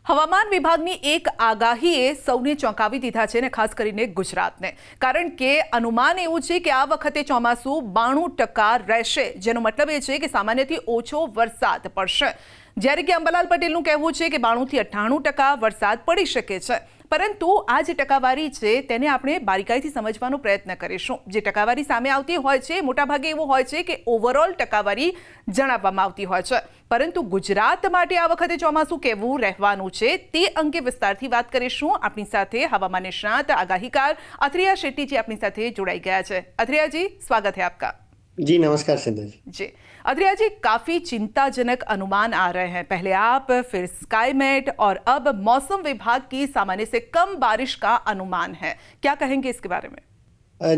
હવામાન વિભાગની એક આગાહીએ સૌને ચોંકાવી દીધા છે ને ખાસ કરીને ગુજરાતને, કારણ કે અનુમાન એવું છે કે આ વખતે ચોમાસું 92% રહેશે, જેનો મતલબ એ છે કે સામાન્યથી ઓછો વરસાદ પડશે, જ્યારે કે અંબાલાલ પટેલનું કહેવું છે કે 92 થી 98% વરસાદ પડી શકે છે। પરંતુ આ જે ટકાવારી છે તેને આપણે બારીકાઈથી સમજવાનો પ્રયત્ન કરીશું। જે ટકાવારી સામે આવતી હોય છે મોટાભાગે એવું હોય છે કે ઓવરઓલ ટકાવારી જણાવવામાં આવતી હોય છે, પરંતુ ગુજરાત માટે આ વખતે ચોમાસું કેવું રહેવાનું છે તે અંગે વિસ્તારથી વાત કરીશું। આપણી સાથે હવામાન નિષ્ણાત આગાહીકાર અથરિયા શેટ્ટીજી આપણી સાથે જોડાઈ ગયા છે। અથરિયાજી, स्वागत है आपका। जी नमस्कार सिंधु जी। अद्रिया जी, काफी चिंताजनक अनुमान आ रहे हैं, पहले आप, फिर स्काईमेट और अब मौसम विभाग की सामान्य से कम बारिश का अनुमान है, क्या कहेंगे इसके बारे में?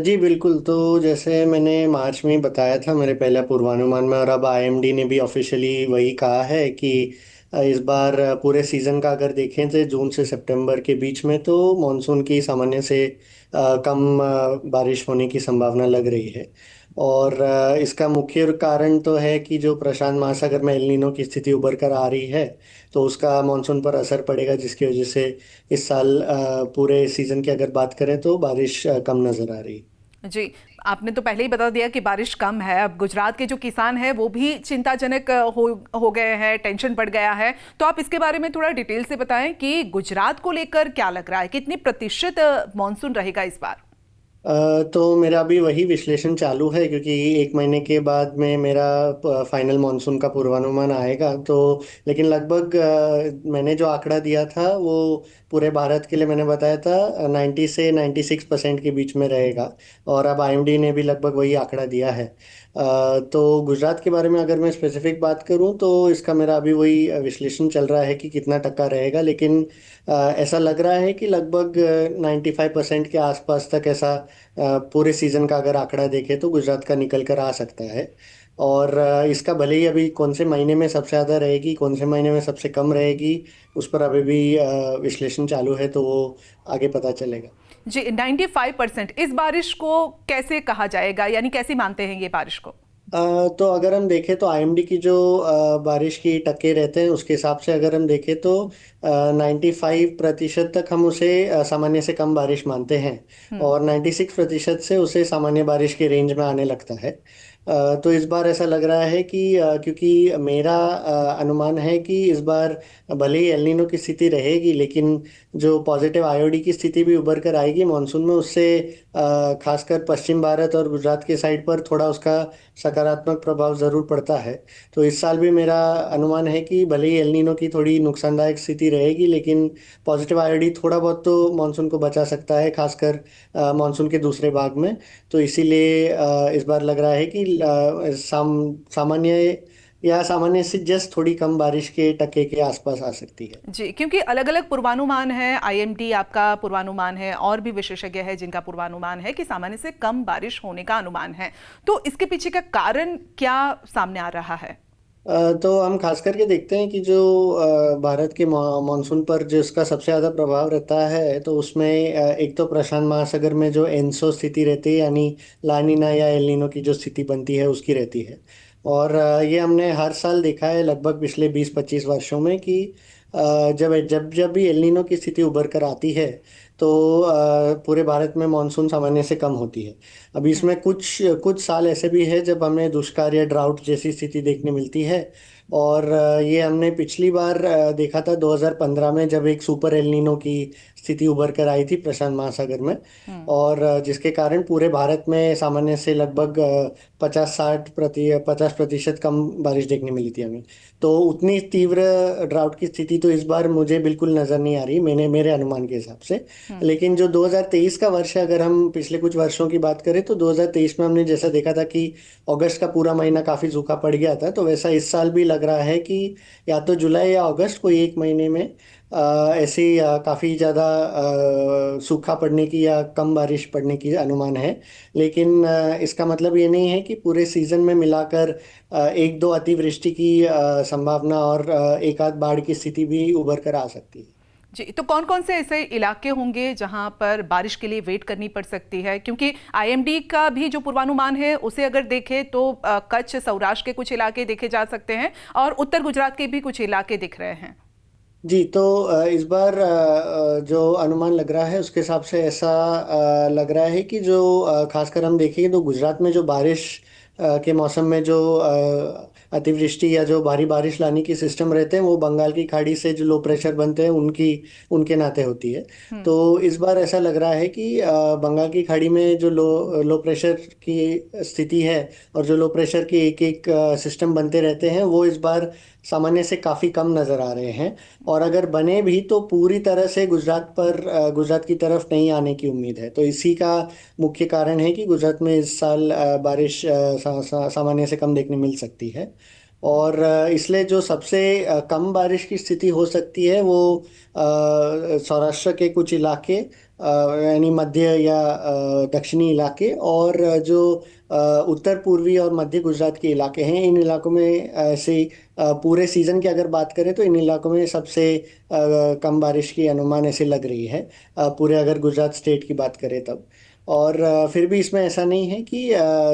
जी बिल्कुल। तो जैसे मैंने मार्च में बताया था मेरे पहले पूर्वानुमान में, और अब आईएमडी ने भी ऑफिशियली वही कहा है कि इस बार पूरे सीज़न का अगर देखें तो जून से सितंबर के बीच में तो मानसून की सामान्य से कम बारिश होने की संभावना लग रही है। और इसका मुख्य कारण तो है कि जो प्रशांत महासागर में एल नीनो की स्थिति उभर कर आ रही है, तो उसका मानसून पर असर पड़ेगा, जिसकी वजह से इस साल पूरे सीज़न की अगर बात करें तो बारिश कम नज़र आ रही है। जी, आपने तो पहले ही बता दिया कि बारिश कम है। अब गुजरात के जो किसान हैं वो भी चिंताजनक हो गए हैं, टेंशन बढ़ गया है, तो आप इसके बारे में थोड़ा डिटेल से बताएं कि गुजरात को लेकर क्या लग रहा है, कितनी प्रतिशत मॉनसून रहेगा इस बार? तो मेरा अभी वही विश्लेषण चालू है, क्योंकि एक महीने के बाद में मेरा फाइनल मानसून का पूर्वानुमान आएगा। तो लेकिन लगभग मैंने जो आंकड़ा दिया था वो पूरे भारत के लिए मैंने बताया था 90 से 96% के बीच में रहेगा, और अब आईएमडी ने भी लगभग वही आंकड़ा दिया है। तो गुजरात के बारे में अगर मैं स्पेसिफिक बात करूं तो इसका मेरा अभी वही विश्लेषण चल रहा है कि कितना टक्का रहेगा, लेकिन ऐसा लग रहा है कि लगभग 95% के आसपास तक ऐसा पूरे सीज़न का अगर आंकड़ा देखें तो गुजरात का निकल कर आ सकता है। और इसका भले ही अभी कौन से महीने में सबसे ज़्यादा रहेगी, कौन से महीने में सबसे कम रहेगी, उस पर अभी भी विश्लेषण चालू है, तो वो आगे पता चलेगा। जी, 95% इस बारिश को कैसे कहा जाएगा, यानी कैसे मानते हैं ये बारिश को? तो अगर हम देखें तो आईएमडी की जो बारिश की टक्के रहते हैं उसके हिसाब से अगर हम देखें तो 95% तक हम उसे सामान्य से कम बारिश मानते हैं, और 96% से उसे सामान्य बारिश के रेंज में आने लगता है। तो इस बार ऐसा लग रहा है कि क्योंकि मेरा अनुमान है कि इस बार भले ही एल नीनो की स्थिति रहेगी, लेकिन जो पॉजिटिव आईओडी की स्थिति भी उभर कर आएगी मानसून में, उससे खासकर पश्चिम भारत और गुजरात के साइड पर थोड़ा उसका सकारात्मक प्रभाव ज़रूर पड़ता है। तो इस साल भी मेरा अनुमान है कि भले ही एल नीनो की थोड़ी नुकसानदायक स्थिति रहेगी, लेकिन पॉजिटिव आईओडी थोड़ा बहुत तो मानसून को बचा सकता है, खासकर मानसून के दूसरे भाग में। तो इसीलिए इस बार लग रहा है कि सामान्य या सामान्य से जस्ट थोड़ी कम बारिश के टक्के के आसपास आ सकती है। जी, क्योंकि अलग अलग पूर्वानुमान है, आईएमडी आपका पूर्वानुमान है और भी विशेषज्ञ है जिनका पूर्वानुमान है कि सामान्य से कम बारिश होने का अनुमान है, तो इसके पीछे का कारण क्या सामने आ रहा है? तो हम खास करके देखते हैं कि जो भारत के मानसून पर जिसका सबसे ज़्यादा प्रभाव रहता है, तो उसमें एक तो प्रशांत महासागर में जो एनसो स्थिति रहती है, यानी ला नीना या एल नीनो की जो स्थिति बनती है उसकी रहती है। और ये हमने हर साल देखा है लगभग पिछले 20-25 वर्षों में कि जब जब जब भी एल नीनो की स्थिति उभर कर आती है तो पूरे भारत में मानसून सामान्य से कम होती है। अभी इसमें कुछ कुछ साल ऐसे भी है जब हमें दुष्काल या ड्राउट जैसी स्थिति देखने मिलती है, और ये हमने पिछली बार देखा था 2015 में, जब एक सुपर एल नीनो की स्थिति उभर कर आई थी प्रशांत महासागर में, और जिसके कारण पूरे भारत में सामान्य से लगभग 50% कम बारिश देखने मिली थी हमें। तो उतनी तीव्र ड्राउट की स्थिति तो इस बार मुझे बिल्कुल नज़र नहीं आ रही, मेरे अनुमान के हिसाब से। लेकिन जो 2023 का वर्ष है, अगर हम पिछले कुछ वर्षों की बात करें तो 2023 में हमने जैसा देखा था कि अगस्त का पूरा महीना काफ़ी सूखा पड़ गया था, तो वैसा इस साल भी लग रहा है कि या तो जुलाई या अगस्त कोई एक महीने में ऐसी काफ़ी ज़्यादा सूखा पड़ने की या कम बारिश पड़ने की अनुमान है। लेकिन इसका मतलब ये नहीं है कि पूरे सीज़न में मिलाकर एक दो अतिवृष्टि की संभावना और एक आध बाढ़ की स्थिति भी उभर कर आ सकती है। जी, तो कौन कौन से ऐसे इलाके होंगे जहां पर बारिश के लिए वेट करनी पड़ सकती है, क्योंकि आईएमडी का भी जो पूर्वानुमान है उसे अगर देखें तो कच्छ, सौराष्ट्र के कुछ इलाके देखे जा सकते हैं और उत्तर गुजरात के भी कुछ इलाके दिख रहे हैं। जी, तो इस बार जो अनुमान लग रहा है उसके हिसाब से ऐसा लग रहा है कि जो खासकर हम देखेंगे तो गुजरात में जो बारिश के मौसम में जो अतिवृष्टि या जो भारी बारिश लाने की सिस्टम रहते हैं वो बंगाल की खाड़ी से जो लो प्रेशर बनते हैं उनकी उनके नाते होती है। हम्म। तो इस बार ऐसा लग रहा है कि बंगाल की खाड़ी में जो लो लो प्रेशर की स्थिति है और जो लो प्रेशर के एक एक सिस्टम बनते रहते हैं वो इस बार सामान्य से काफ़ी कम नज़र आ रहे हैं। और अगर बने भी तो पूरी तरह से गुजरात की तरफ नहीं आने की उम्मीद है। तो इसी का मुख्य कारण है कि गुजरात में इस साल बारिश सामान्य से कम देखने मिल सकती है। और इसलिए जो सबसे कम बारिश की स्थिति हो सकती है वो सौराष्ट्र के कुछ इलाके, यानी मध्य या दक्षिणी इलाके, और जो उत्तर पूर्वी और मध्य गुजरात के इलाके हैं इन इलाकों में ऐसे पूरे सीजन की अगर बात करें तो इन इलाकों में सबसे कम बारिश की अनुमान ऐसे लग रही है, पूरे अगर गुजरात स्टेट की बात करें तब। और फिर भी इसमें ऐसा नहीं है कि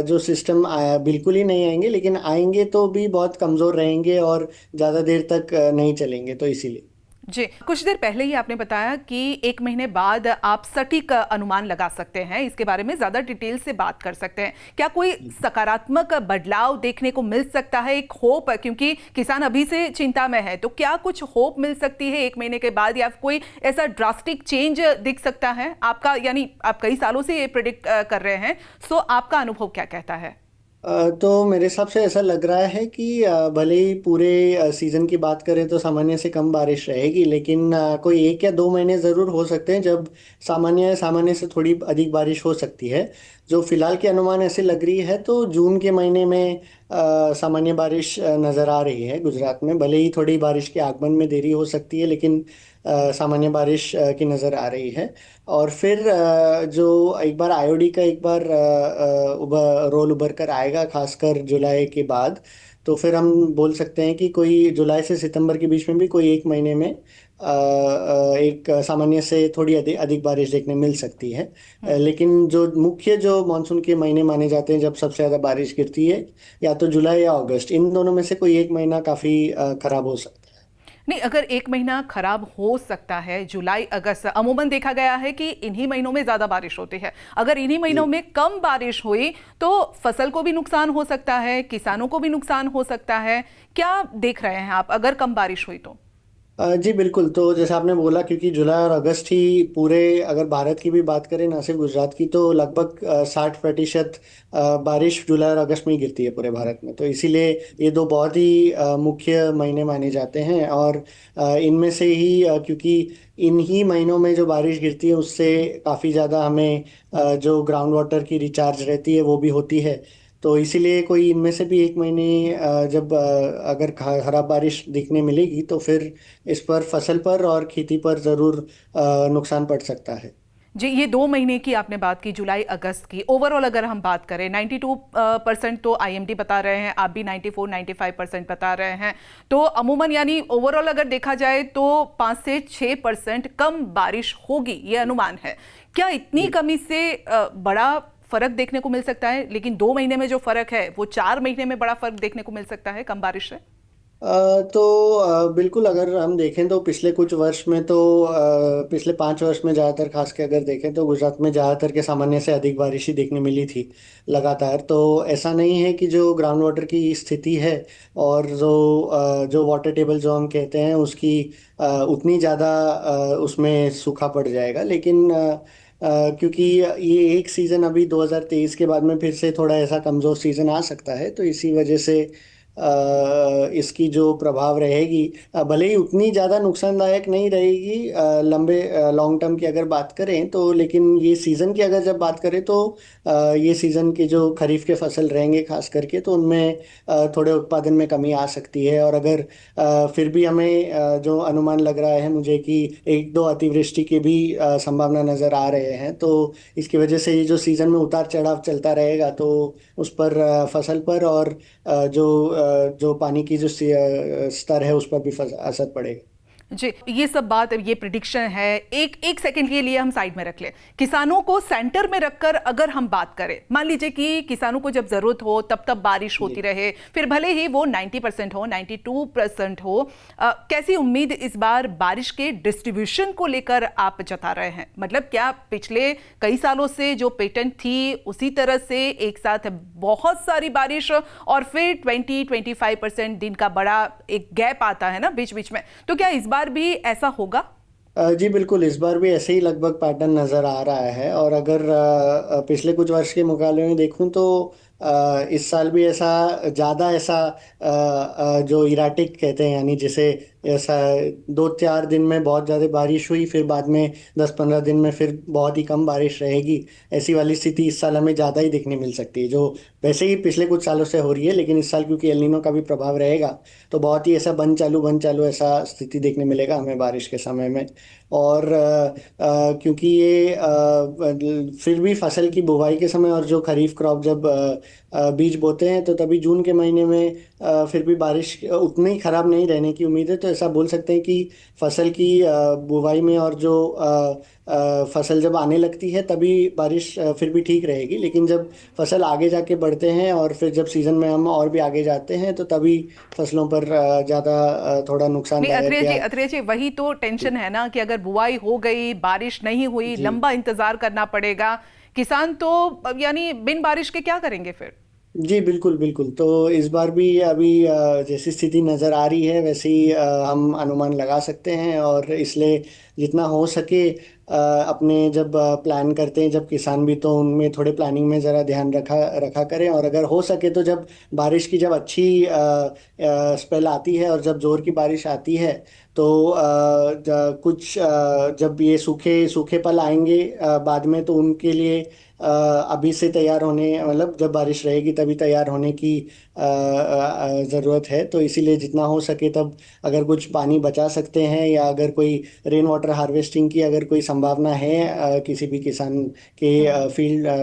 जो सिस्टम बिल्कुल ही नहीं आएंगे, लेकिन आएंगे तो भी बहुत कमज़ोर रहेंगे और ज़्यादा देर तक नहीं चलेंगे, तो इसीलिए। जी, कुछ देर पहले ही आपने बताया कि 1 महीने बाद आप सटीक अनुमान लगा सकते हैं, इसके बारे में ज्यादा डिटेल से बात कर सकते हैं। क्या कोई सकारात्मक बदलाव देखने को मिल सकता है, एक होप, क्योंकि किसान अभी से चिंता में है, तो क्या कुछ होप मिल सकती है 1 महीने के बाद, या कोई ऐसा ड्रास्टिक चेंज दिख सकता है आपका? यानी आप कई सालों से ये प्रिडिक्ट कर रहे हैं, सो आपका अनुभव क्या कहता है? तो मेरे हिसाब से ऐसा लग रहा है कि भले ही पूरे सीजन की बात करें तो सामान्य से कम बारिश रहेगी, लेकिन कोई 1 या 2 महीने ज़रूर हो सकते हैं जब सामान्य से थोड़ी अधिक बारिश हो सकती है। जो फिलहाल के अनुमान ऐसे लग रही है तो जून के महीने में सामान्य बारिश नज़र आ रही है गुजरात में। भले ही थोड़ी बारिश के आगमन में देरी हो सकती है, लेकिन सामान्य बारिश की नज़र आ रही है। और फिर जो एक बार आईओडी का एक बार रोल उभर कर आएगा खासकर जुलाई के बाद, तो फिर हम बोल सकते हैं कि कोई जुलाई से सितंबर के बीच में भी कोई 1 महीने में एक सामान्य से थोड़ी अधिक अधिक बारिश देखने मिल सकती है। लेकिन जो मुख्य जो मानसून के महीने माने जाते हैं जब सबसे ज़्यादा बारिश गिरती है, या तो जुलाई या अगस्त, इन दोनों में से कोई एक महीना काफ़ी खराब हो सकता है। नहीं, अगर 1 महीना खराब हो सकता है, जुलाई अगस्त, अमूमन देखा गया है कि इन्हीं महीनों में ज्यादा बारिश होती है। अगर इन्हीं महीनों जी। में कम बारिश हुई तो फसल को भी नुकसान हो सकता है, किसानों को भी नुकसान हो सकता है। क्या देख रहे हैं आप अगर कम बारिश हुई तो? जी बिल्कुल, तो जैसे आपने बोला, क्योंकि जुलाई और अगस्त ही पूरे, अगर भारत की भी बात करें ना सिर्फ गुजरात की, तो लगभग 60% बारिश जुलाई और अगस्त में ही गिरती है पूरे भारत में। तो इसीलिए ये दो बहुत ही मुख्य महीने माने जाते हैं। और इनमें से ही क्योंकि इन ही महीनों में जो बारिश गिरती है उससे काफ़ी ज़्यादा हमें जो ग्राउंड वाटर की रिचार्ज रहती है वो भी होती है। तो इसीलिए कोई इनमें से भी 1 महीने जब अगर खराब बारिश दिखने मिलेगी तो फिर इस पर फसल पर और खेती पर ज़रूर नुकसान पड़ सकता है। जी, ये 2 महीने की आपने बात की, जुलाई अगस्त की। ओवरऑल अगर हम बात करें, 92% तो आईएमडी बता रहे हैं, आप भी 94-95% बता रहे हैं। तो अमूमन यानी ओवरऑल अगर देखा जाए तो 5 से 6% कम बारिश होगी, ये अनुमान है। क्या इतनी जी। कमी से बड़ा फर्क देखने को मिल सकता है? लेकिन 2 महीने में जो फर्क है वो 4 महीने में बड़ा फर्क देखने को मिल सकता है कम बारिश से? तो बिल्कुल, अगर हम देखें तो पिछले कुछ वर्ष में तो पिछले 5 वर्ष में ज़्यादातर खास के अगर देखें तो गुजरात में ज़्यादातर के सामान्य से अधिक बारिश ही देखने मिली थी लगातार। तो ऐसा नहीं है कि जो ग्राउंड वाटर की स्थिति है और जो वाटर टेबल जो हम कहते हैं उसकी उतनी ज़्यादा उसमें सूखा पड़ जाएगा। लेकिन क्योंकि ये एक सीज़न अभी 2023 के बाद में फिर से थोड़ा ऐसा कमज़ोर सीज़न आ सकता है, तो इसी वजह से इसकी जो प्रभाव रहेगी भले ही उतनी ज़्यादा नुकसानदायक नहीं रहेगी लंबे लॉन्ग टर्म की अगर बात करें तो। लेकिन ये सीज़न की अगर जब बात करें तो ये सीज़न के जो खरीफ के फसल रहेंगे खास करके, तो उनमें थोड़े उत्पादन में कमी आ सकती है। और अगर फिर भी हमें जो अनुमान लग रहा है मुझे कि एक दो अतिवृष्टि की भी संभावना नज़र आ रहे हैं, तो इसकी वजह से ये जो सीज़न में उतार चढ़ाव चलता रहेगा तो उस पर फसल पर और जो पानी की जो स्तर है उस पर भी असर पड़ेगा। जी, ये सब बात, ये प्रिडिक्शन है, एक एक सेकंड के लिए हम साइड में रख लें। किसानों को सेंटर में रखकर अगर हम बात करें, मान लीजिए कि किसानों को जब जरूरत हो तब तब बारिश होती जी रहे, फिर भले ही वो 90% हो, 92% हो, कैसी उम्मीद इस बार बारिश के डिस्ट्रीब्यूशन को लेकर आप जता रहे हैं? मतलब क्या पिछले कई सालों से जो पैटर्न थी उसी तरह से एक साथ बहुत सारी बारिश और फिर 20-25% दिन का बड़ा एक गैप आता है ना बीच बीच में, तो क्या इस बार भी ऐसा होगा? जी बिल्कुल, इस बार भी ऐसे ही लगभग पैटर्न नज़र आ रहा है। और अगर पिछले कुछ वर्ष के मुकाबले में देखूं तो इस साल भी ऐसा ज़्यादा ऐसा जो इराटिक कहते हैं, यानी जिसे ऐसा 2-4 दिन में बहुत ज़्यादा बारिश हुई, फिर बाद में 10-15 दिन में फिर बहुत ही कम बारिश रहेगी, ऐसी वाली स्थिति इस साल हमें ज़्यादा ही देखने मिल सकती है, जो वैसे ही पिछले कुछ सालों से हो रही है। लेकिन इस साल क्योंकि एल नीनो का भी प्रभाव रहेगा, तो बहुत ही ऐसा बंद चालू ऐसा स्थिति देखने मिलेगा हमें बारिश के समय में। और क्योंकि ये फिर भी फसल की बुवाई के समय और जो खरीफ क्रॉप जब बीज बोते हैं, तो तभी जून के महीने में फिर भी बारिश उतनी ही खराब नहीं रहने की उम्मीद है। तो ऐसा बोल सकते हैं कि फसल की बुवाई में और जो फसल जब आने लगती है तभी बारिश फिर भी ठीक रहेगी। लेकिन जब फसल आगे जाके बढ़ते हैं और फिर जब सीजन में हम और भी आगे जाते हैं, तो तभी फसलों पर ज़्यादा थोड़ा नहीं नुकसानदायक या अत्रेय जी, वही तो टेंशन है ना कि अगर बुआई हो गई, बारिश नहीं हुई, जी लंबा इंतजार करना पड़ेगा, किसान तो यानी बिन बारिश के क्या करेंगे फिर? जी बिल्कुल बिल्कुल। तो इस बार भी अभी जैसी स्थिति नज़र आ रही है वैसे ही हम अनुमान लगा सकते हैं। और इसलिए जितना हो सके अपने जब प्लान करते हैं जब किसान भी, तो उनमें थोड़े प्लानिंग में ज़रा ध्यान रखा रखा करें। और अगर हो सके तो जब बारिश की जब अच्छी स्पेल आती है और जब जोर की बारिश आती है, तो जब ये सूखे सूखे पल आएंगे बाद में, तो उनके लिए अभी से तैयार होने, मतलब जब बारिश रहेगी तभी तैयार होने की ज़रूरत है। तो इसीलिए जितना हो सके तब अगर कुछ पानी बचा सकते हैं, या अगर कोई रेन वाटर हार्वेस्टिंग की अगर कोई संभावना है किसी भी किसान के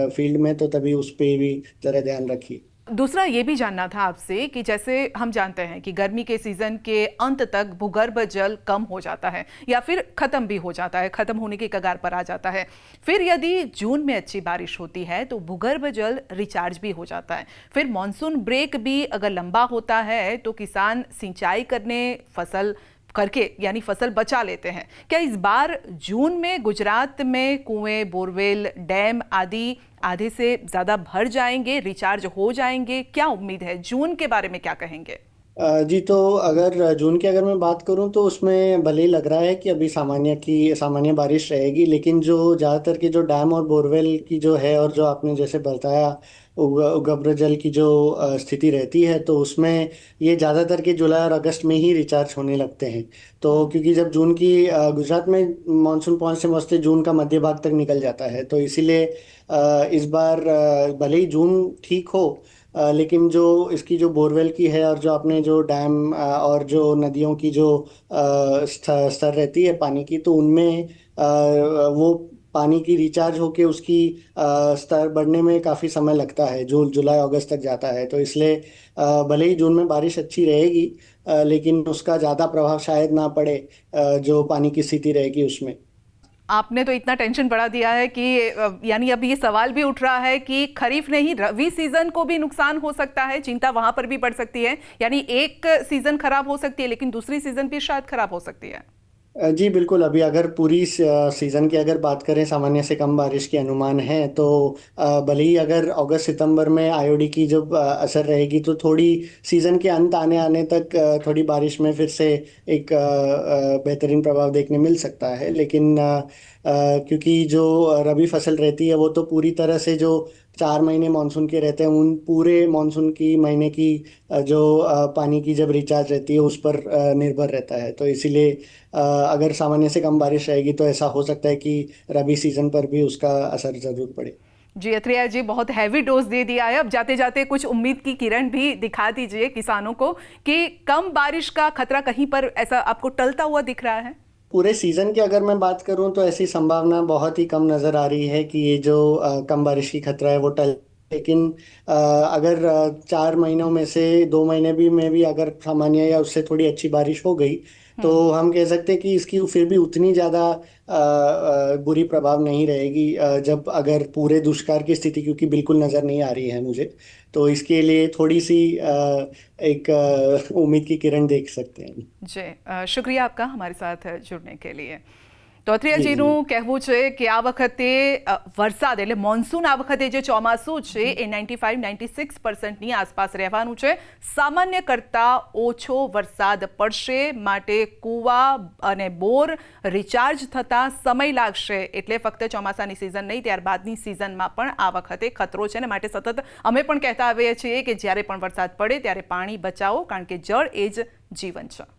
फील्ड में, तो तभी उस पे भी ज़रा ध्यान रखिए। दूसरा ये भी जानना था आपसे कि जैसे हम जानते हैं कि गर्मी के सीजन के अंत तक भूगर्भ जल कम हो जाता है या फिर खत्म भी हो जाता है, खत्म होने की कगार पर आ जाता है। फिर यदि जून में अच्छी बारिश होती है तो भूगर्भ जल रिचार्ज भी हो जाता है। फिर मॉनसून ब्रेक भी अगर लंबा होता है तो किसान सिंचाई करने फसल करके यानी फसल बचा लेते हैं। क्या इस बार जून में गुजरात में कुएं, बोरवेल, डैम आदि आधे से ज्यादा भर जाएंगे, रिचार्ज हो जाएंगे? क्या उम्मीद है? जून के बारे में क्या कहेंगे? जी, तो अगर जून की अगर मैं बात करूं तो उसमें भले ही लग रहा है कि अभी सामान्य बारिश रहेगी, लेकिन जो ज़्यादातर की जो डैम और बोरवेल की जो है, और जो आपने जैसे बताया उगभ्र जल की जो स्थिति रहती है, तो उसमें ये ज़्यादातर के जुलाई और अगस्त में ही रिचार्ज होने लगते हैं। तो क्योंकि जब जून की गुजरात में मानसून पहुंचते पहुंचते जून का मध्य भाग तक निकल जाता है, तो इसीलिए इस बार भले ही जून ठीक हो, लेकिन जो इसकी जो बोरवेल की है और जो आपने जो डैम और जो नदियों की जो स्तर रहती है पानी की, तो उनमें वो पानी की रिचार्ज होके उसकी स्तर बढ़ने में काफ़ी समय लगता है, जो जुलाई अगस्त तक जाता है। तो इसलिए भले ही जून में बारिश अच्छी रहेगी, लेकिन उसका ज़्यादा प्रभाव शायद ना पड़े जो पानी की स्थिति रहेगी उसमें। आपने तो इतना टेंशन बढ़ा दिया है कि यानी अब ये सवाल भी उठ रहा है कि खरीफ नहीं, रबी सीजन को भी नुकसान हो सकता है, चिंता वहां पर भी बढ़ सकती है। यानी एक सीजन खराब हो सकती है लेकिन दूसरी सीजन भी शायद खराब हो सकती है। जी बिल्कुल। अभी अगर पूरी सीज़न की अगर बात करें, सामान्य से कम बारिश के अनुमान है, तो भले ही अगर अगस्त सितंबर में आईओडी की जब असर रहेगी, तो थोड़ी सीज़न के अंत आने आने तक थोड़ी बारिश में फिर से एक बेहतरीन प्रभाव देखने मिल सकता है। लेकिन क्योंकि जो रबी फसल रहती है वो तो पूरी तरह से जो 4 महीने मानसून के रहते हैं, उन पूरे मानसून की महीने की जो पानी की जब रिचार्ज रहती है उस पर निर्भर रहता है। तो इसीलिए अगर सामान्य से कम बारिश रहेगी तो ऐसा हो सकता है कि रबी सीजन पर भी उसका असर जरूर पड़े। जी अत्रेया जी, बहुत हैवी डोज दे दिया है। अब जाते जाते कुछ उम्मीद की किरण भी दिखा दीजिए किसानों को कि कम बारिश का खतरा कहीं पर ऐसा आपको टलता हुआ दिख रहा है? पूरे सीजन की अगर मैं बात करूं तो ऐसी संभावना बहुत ही कम नजर आ रही है कि ये जो कम बारिश की खतरा है वो टल। लेकिन अगर 4 महीनों में से 2 महीने भी में भी अगर सामान्य या उससे थोड़ी अच्छी बारिश हो गई, तो हम कह सकते हैं कि इसकी फिर भी उतनी ज़्यादा बुरी प्रभाव नहीं रहेगी जब अगर पूरे दुष्काल की स्थिति क्योंकि बिल्कुल नज़र नहीं आ रही है मुझे, तो इसके लिए थोड़ी सी एक उम्मीद की किरण देख सकते हैं। जी શુક્રિયા આપકા हमारे साथ जुड़ने के लिए। તો जी जी। અથરિયાજીનું કહેવું છે કે આ વખતે વરસાદ એટલે મોન્સૂન આ વખતે જે ચોમાસું છે એ 95-96%ની આસપાસ રહેવાનું છે। સામાન્ય કરતાં ઓછો વરસાદ પડશે માટે કૂવા અને બોર રિચાર્જ થતાં સમય લાગશે, એટલે ફક્ત ચોમાસાની સિઝન નહીં ત્યારબાદની સિઝનમાં પણ આ વખતે ખતરો છે ને માટે સતત અમે પણ કહેતા આવીએ છીએ કે જ્યારે પણ વરસાદ પડે ત્યારે પાણી બચાવો, કારણ કે જળ એ જ જીવન છે।